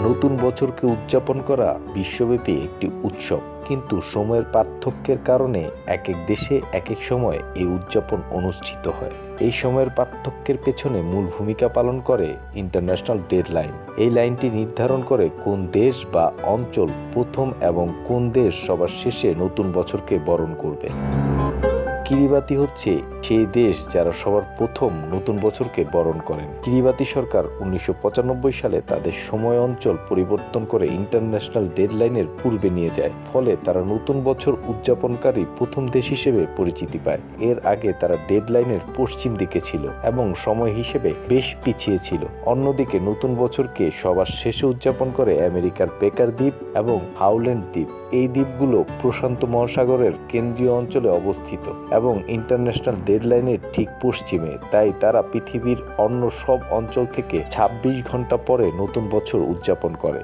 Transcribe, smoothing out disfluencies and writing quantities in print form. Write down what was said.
নতুন বছরকে উদযাপন করা বিশ্বব্যাপী একটি উৎসব, কিন্তু সময়ের পার্থক্যের কারণে এক এক দেশে এক এক সময় এই উদযাপন অনুষ্ঠিত হয়। এই সময়ের পার্থক্যের পেছনে মূল ভূমিকা পালন করে ইন্টারন্যাশনাল ডেডলাইন। এই লাইনটি নির্ধারণ করে কোন দেশ বা অঞ্চল প্রথম এবং কোন দেশ সবার শেষে নতুন বছরকে বরণ করবে। কিরিবাতি হচ্ছে সেই দেশ যারা সবার প্রথম নতুন বছরকে বরণ করেন। কিরিবাতি সরকার 1995 সালে তাদের সময় অঞ্চল পরিবর্তন করে ইন্টারন্যাশনাল ডেডলাইনের পূর্বে নিয়ে যায়, ফলে তারা নতুন বছর উদযাপনকারী প্রথম দেশ হিসেবে পরিচিতি পায়। এর আগে তারা ডেডলাইনের পশ্চিম দিকে ছিল এবং সময় হিসেবে বেশ পিছিয়ে ছিল। অন্যদিকে নতুন বছরকে সবার শেষে উদযাপন করে আমেরিকার বেকার দ্বীপ এবং হাউল্যান্ড দ্বীপ। এই দ্বীপগুলো প্রশান্ত মহাসাগরের কেন্দ্রীয় অঞ্চলে অবস্থিত এবং ইন্টারন্যাশনাল ডেডলাইনের ঠিক পশ্চিমে, তাই তারা পৃথিবীর অন্য সব অঞ্চল থেকে 26 ঘন্টা পরে নতুন বছর উদযাপন করে।